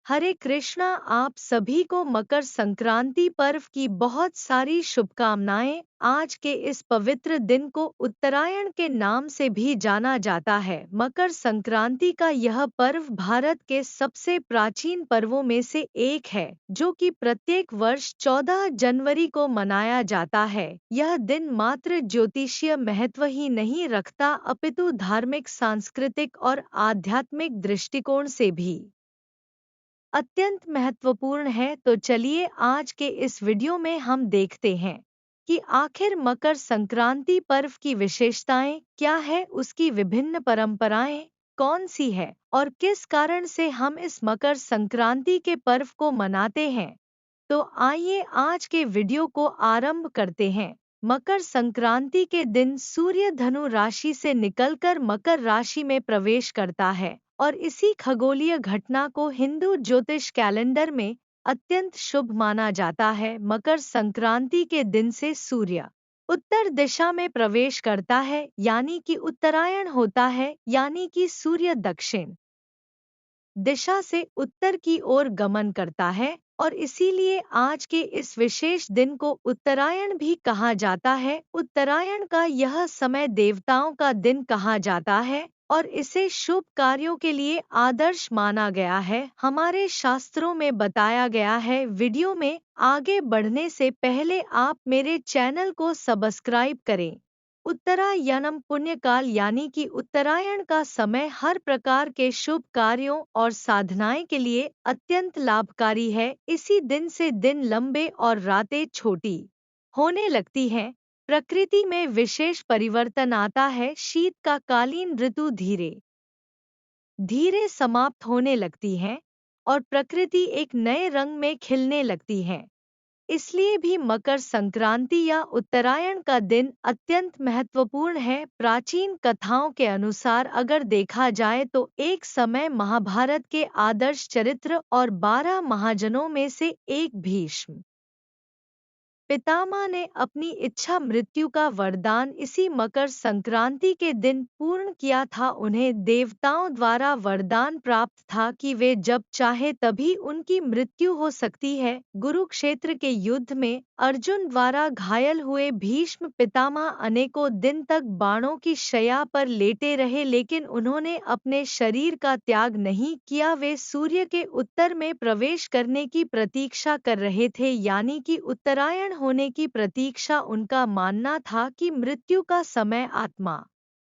हरे कृष्णा। आप सभी को मकर संक्रांति पर्व की बहुत सारी शुभकामनाएं। आज के इस पवित्र दिन को उत्तरायण के नाम से भी जाना जाता है। मकर संक्रांति का यह पर्व भारत के सबसे प्राचीन पर्वों में से एक है, जो कि प्रत्येक वर्ष 14 जनवरी को मनाया जाता है। यह दिन मात्र ज्योतिषीय महत्व ही नहीं रखता, अपितु धार्मिक, सांस्कृतिक और आध्यात्मिक दृष्टिकोण से भी अत्यंत महत्वपूर्ण है। तो चलिए आज के इस वीडियो में हम देखते हैं कि आखिर मकर संक्रांति पर्व की विशेषताएं क्या है, उसकी विभिन्न परंपराएं कौन सी है और किस कारण से हम इस मकर संक्रांति के पर्व को मनाते हैं। तो आइए आज के वीडियो को आरंभ करते हैं। मकर संक्रांति के दिन सूर्य धनु राशि से निकलकर मकर राशि में प्रवेश करता है और इसी खगोलीय घटना को हिंदू ज्योतिष कैलेंडर में अत्यंत शुभ माना जाता है। मकर संक्रांति के दिन से सूर्य उत्तर दिशा में प्रवेश करता है, यानी कि उत्तरायण होता है, यानी कि सूर्य दक्षिण दिशा से उत्तर की ओर गमन करता है और इसीलिए आज के इस विशेष दिन को उत्तरायण भी कहा जाता है। उत्तरायण का यह समय देवताओं का दिन कहा जाता है और इसे शुभ कार्यों के लिए आदर्श माना गया है। हमारे शास्त्रों में बताया गया है। वीडियो में आगे बढ़ने से पहले आप मेरे चैनल को सब्सक्राइब करें। उत्तरायणम पुण्यकाल यानी कि उत्तरायण का समय हर प्रकार के शुभ कार्यों और साधनाएं के लिए अत्यंत लाभकारी है। इसी दिन से दिन लंबे और रातें छोटी होने लगती हैं। प्रकृति में विशेष परिवर्तन आता है। शीत का कालीन ऋतु धीरे धीरे समाप्त होने लगती है और प्रकृति एक नए रंग में खिलने लगती है। इसलिए भी मकर संक्रांति या उत्तरायण का दिन अत्यंत महत्वपूर्ण है। प्राचीन कथाओं के अनुसार अगर देखा जाए तो एक समय महाभारत के आदर्श चरित्र और 12 महाजनों में से एक भीष्म पितामह ने अपनी इच्छा मृत्यु का वरदान इसी मकर संक्रांति के दिन पूर्ण किया था। उन्हें देवताओं द्वारा वरदान प्राप्त था कि वे जब चाहे तभी उनकी मृत्यु हो सकती है। कुरुक्षेत्र के युद्ध में अर्जुन द्वारा घायल हुए भीष्म पितामह अनेकों दिन तक बाणों की शैया पर लेटे रहे, लेकिन उन्होंने अपने शरीर का त्याग नहीं किया। वे सूर्य के उत्तर में प्रवेश करने की प्रतीक्षा कर रहे थे, यानी कि उत्तरायण होने की प्रतीक्षा। उनका मानना था कि मृत्यु का समय आत्मा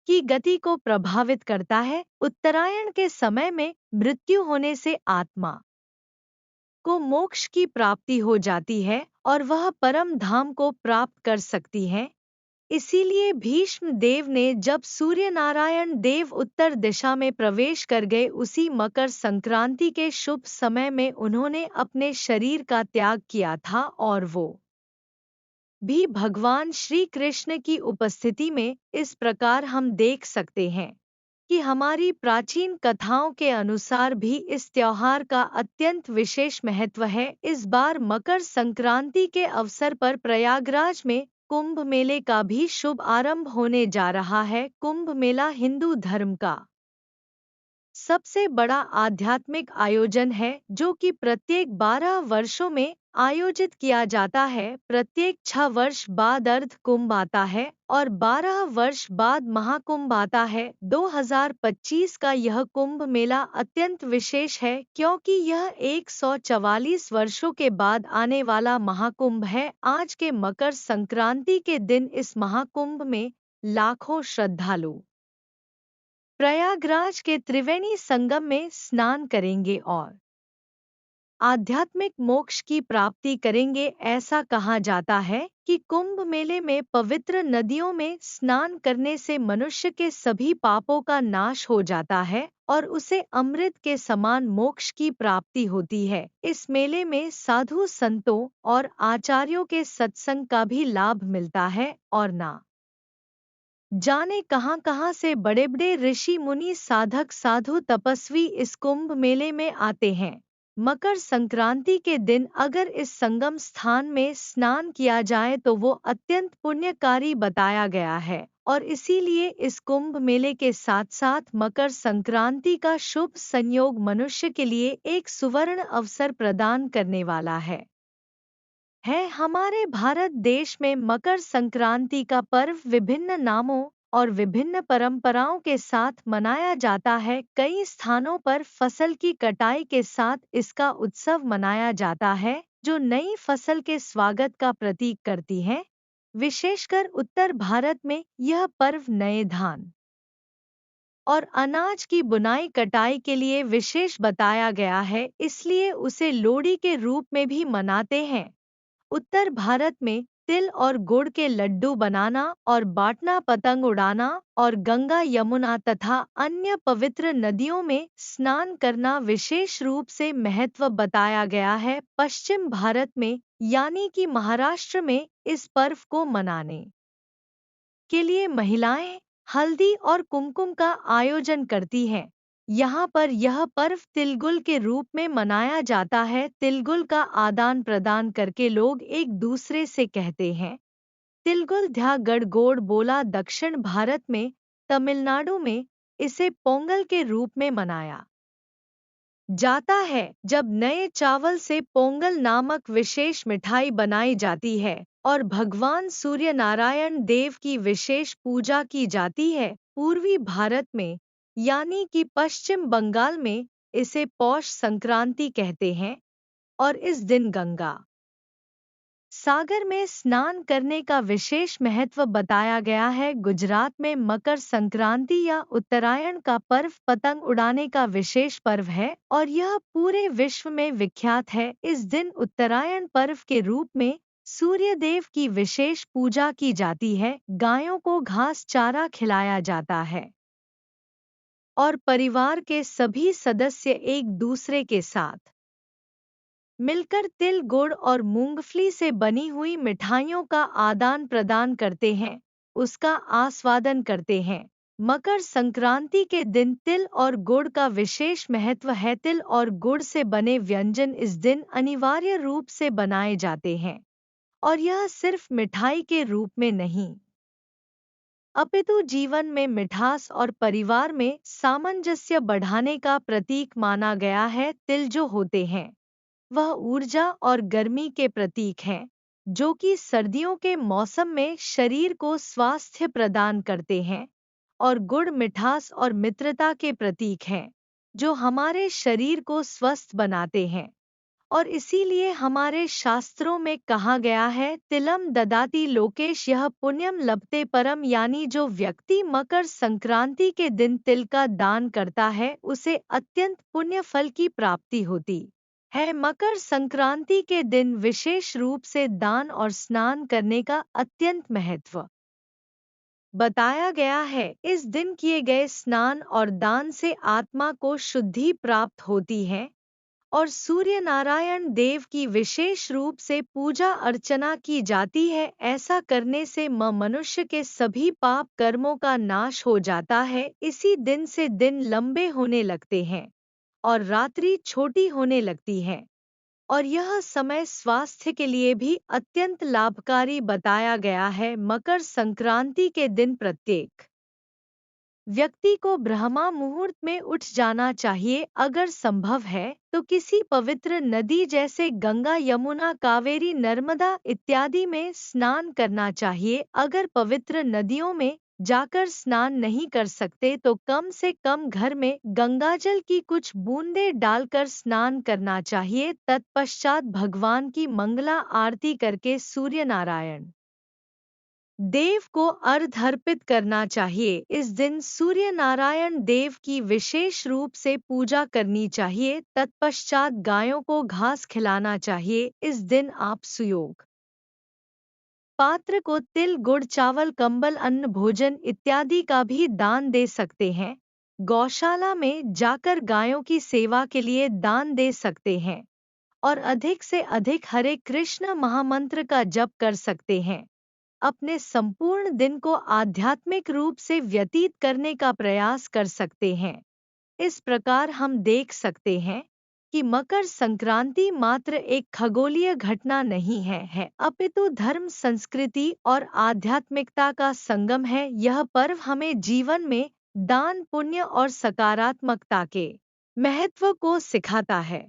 की गति को प्रभावित करता है। उत्तरायण के समय में मृत्यु होने से आत्मा को मोक्ष की प्राप्ति हो जाती है और वह परम धाम को प्राप्त कर सकती है। इसीलिए भीष्म देव ने जब सूर्य नारायण देव उत्तर दिशा में प्रवेश कर गए, उसी मकर संक्रांति के शुभ समय में उन्होंने अपने शरीर का त्याग किया था और वो भी भगवान श्री कृष्ण की उपस्थिति में। इस प्रकार हम देख सकते हैं कि हमारी प्राचीन कथाओं के अनुसार भी इस त्योहार का अत्यंत विशेष महत्व है। इस बार मकर संक्रांति के अवसर पर प्रयागराज में कुंभ मेले का भी शुभ आरंभ होने जा रहा है। कुंभ मेला हिंदू धर्म का सबसे बड़ा आध्यात्मिक आयोजन है, जो कि प्रत्येक 12 वर्षों में आयोजित किया जाता है। प्रत्येक 6 वर्ष बाद अर्ध कुंभ आता है और 12 वर्ष बाद महाकुंभ आता है। 2025 का यह कुंभ मेला अत्यंत विशेष है, क्योंकि यह 144 वर्षों के बाद आने वाला महाकुंभ है। आज के मकर संक्रांति के दिन इस महाकुंभ में लाखों श्रद्धालु प्रयागराज के त्रिवेणी संगम में स्नान करेंगे और आध्यात्मिक मोक्ष की प्राप्ति करेंगे। ऐसा कहा जाता है कि कुंभ मेले में पवित्र नदियों में स्नान करने से मनुष्य के सभी पापों का नाश हो जाता है और उसे अमृत के समान मोक्ष की प्राप्ति होती है। इस मेले में साधु संतों और आचार्यों के सत्संग का भी लाभ मिलता है और ना जाने कहां से बड़े बड़े ऋषि मुनि, साधक, साधु, तपस्वी इस कुंभ मेले में आते हैं। मकर संक्रांति के दिन अगर इस संगम स्थान में स्नान किया जाए तो वो अत्यंत पुण्यकारी बताया गया है और इसीलिए इस कुंभ मेले के साथ साथ मकर संक्रांति का शुभ संयोग मनुष्य के लिए एक सुवर्ण अवसर प्रदान करने वाला है। हमारे भारत देश में मकर संक्रांति का पर्व विभिन्न नामों और विभिन्न परंपराओं के साथ मनाया जाता है। कई स्थानों पर फसल की कटाई के साथ इसका उत्सव मनाया जाता है, जो नई फसल के स्वागत का प्रतीक करती है। विशेषकर उत्तर भारत में यह पर्व नए धान और अनाज की बुनाई कटाई के लिए विशेष बताया गया है, इसलिए उसे लोहड़ी के रूप में भी मनाते हैं। उत्तर भारत में तिल और गुड़ के लड्डू बनाना और बांटना, पतंग उड़ाना और गंगा, यमुना तथा अन्य पवित्र नदियों में स्नान करना विशेष रूप से महत्व बताया गया है। पश्चिम भारत में यानी कि महाराष्ट्र में इस पर्व को मनाने के लिए महिलाएं हल्दी और कुमकुम का आयोजन करती हैं। यहाँ पर यह पर्व तिलगुल के रूप में मनाया जाता है। तिलगुल का आदान प्रदान करके लोग एक दूसरे से कहते हैं तिलगुल ध्या गड़गोड़ बोला। दक्षिण भारत में तमिलनाडु में इसे पोंगल के रूप में मनाया जाता है, जब नए चावल से पोंगल नामक विशेष मिठाई बनाई जाती है और भगवान सूर्य नारायण देव की विशेष पूजा की जाती है। पूर्वी भारत में यानी कि पश्चिम बंगाल में इसे पौष संक्रांति कहते हैं और इस दिन गंगा सागर में स्नान करने का विशेष महत्व बताया गया है। गुजरात में मकर संक्रांति या उत्तरायण का पर्व पतंग उड़ाने का विशेष पर्व है और यह पूरे विश्व में विख्यात है। इस दिन उत्तरायण पर्व के रूप में सूर्य देव की विशेष पूजा की जाती है। गायों को घास चारा खिलाया जाता है और परिवार के सभी सदस्य एक दूसरे के साथ मिलकर तिल, गुड़ और मूंगफली से बनी हुई मिठाइयों का आदान प्रदान करते हैं, उसका आस्वादन करते हैं। मकर संक्रांति के दिन तिल और गुड़ का विशेष महत्व है। तिल और गुड़ से बने व्यंजन इस दिन अनिवार्य रूप से बनाए जाते हैं और यह सिर्फ मिठाई के रूप में नहीं, अपितु जीवन में मिठास और परिवार में सामंजस्य बढ़ाने का प्रतीक माना गया है। तिल जो होते हैं वह ऊर्जा और गर्मी के प्रतीक हैं, जो कि सर्दियों के मौसम में शरीर को स्वास्थ्य प्रदान करते हैं, और गुड़ मिठास और मित्रता के प्रतीक हैं, जो हमारे शरीर को स्वस्थ बनाते हैं। और इसीलिए हमारे शास्त्रों में कहा गया है तिलम ददाति लोकेश, यह पुण्यम लभते परम, यानी जो व्यक्ति मकर संक्रांति के दिन तिल का दान करता है उसे अत्यंत पुण्य फल की प्राप्ति होती है। मकर संक्रांति के दिन विशेष रूप से दान और स्नान करने का अत्यंत महत्व बताया गया है। इस दिन किए गए स्नान और दान से आत्मा को शुद्धि प्राप्त होती है और सूर्य नारायण देव की विशेष रूप से पूजा अर्चना की जाती है। ऐसा करने से मनुष्य के सभी पाप कर्मों का नाश हो जाता है। इसी दिन से दिन लंबे होने लगते हैं और रात्रि छोटी होने लगती है और यह समय स्वास्थ्य के लिए भी अत्यंत लाभकारी बताया गया है। मकर संक्रांति के दिन प्रत्येक व्यक्ति को ब्रह्मा मुहूर्त में उठ जाना चाहिए। अगर संभव है तो किसी पवित्र नदी जैसे गंगा, यमुना, कावेरी, नर्मदा इत्यादि में स्नान करना चाहिए। अगर पवित्र नदियों में जाकर स्नान नहीं कर सकते तो कम से कम घर में गंगाजल की कुछ बूंदें डालकर स्नान करना चाहिए। तत्पश्चात भगवान की मंगला आरती करके सूर्य नारायण देव को अर्घ्य अर्पित करना चाहिए। इस दिन सूर्य नारायण देव की विशेष रूप से पूजा करनी चाहिए। तत्पश्चात गायों को घास खिलाना चाहिए। इस दिन आप सुयोग पात्र को तिल, गुड़, चावल, कंबल, अन्न, भोजन इत्यादि का भी दान दे सकते हैं। गौशाला में जाकर गायों की सेवा के लिए दान दे सकते हैं और अधिक से अधिक हरे कृष्ण महामंत्र का जप कर सकते हैं। अपने संपूर्ण दिन को आध्यात्मिक रूप से व्यतीत करने का प्रयास कर सकते हैं। इस प्रकार हम देख सकते हैं कि मकर संक्रांति मात्र एक खगोलीय घटना नहीं है अपितु धर्म, संस्कृति और आध्यात्मिकता का संगम है। यह पर्व हमें जीवन में दान, पुण्य और सकारात्मकता के महत्व को सिखाता है।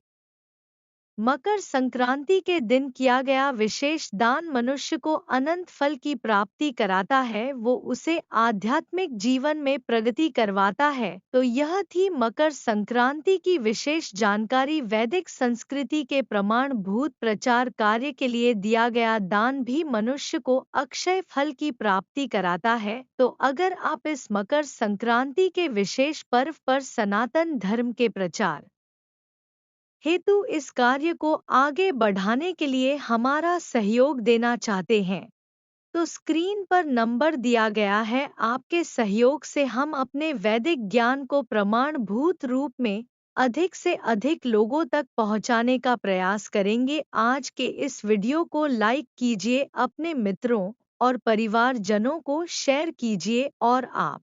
मकर संक्रांति के दिन किया गया विशेष दान मनुष्य को अनंत फल की प्राप्ति कराता है, वो उसे आध्यात्मिक जीवन में प्रगति करवाता है। तो यह थी मकर संक्रांति की विशेष जानकारी। वैदिक संस्कृति के प्रमाणभूत प्रचार कार्य के लिए दिया गया दान भी मनुष्य को अक्षय फल की प्राप्ति कराता है। तो अगर आप इस मकर संक्रांति के विशेष पर्व पर सनातन धर्म के प्रचार हेतु इस कार्य को आगे बढ़ाने के लिए हमारा सहयोग देना चाहते हैं, तो स्क्रीन पर नंबर दिया गया है। आपके सहयोग से हम अपने वैदिक ज्ञान को प्रमाणभूत रूप में अधिक से अधिक लोगों तक पहुंचाने का प्रयास करेंगे। आज के इस वीडियो को लाइक कीजिए, अपने मित्रों और परिवारजनों को शेयर कीजिए। और आप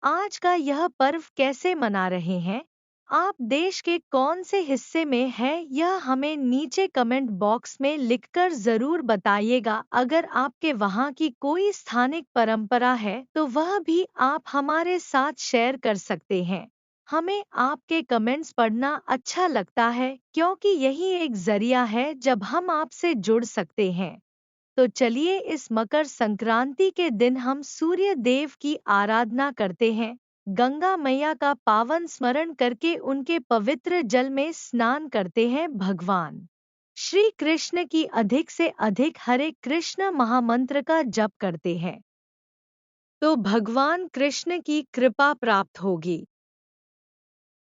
आज का यह पर्व कैसे मना रहे हैं, आप देश के कौन से हिस्से में हैं, यह हमें नीचे कमेंट बॉक्स में लिखकर जरूर बताइएगा। अगर आपके वहां की कोई स्थानिक परंपरा है तो वह भी आप हमारे साथ शेयर कर सकते हैं। हमें आपके कमेंट्स पढ़ना अच्छा लगता है, क्योंकि यही एक जरिया है जब हम आपसे जुड़ सकते हैं। तो चलिए इस मकर संक्रांति के दिन हम सूर्य देव की आराधना करते हैं, गंगा मैया का पावन स्मरण करके उनके पवित्र जल में स्नान करते हैं, भगवान श्री कृष्ण की अधिक से अधिक हरे कृष्ण महामंत्र का जप करते हैं, तो भगवान कृष्ण की कृपा प्राप्त होगी।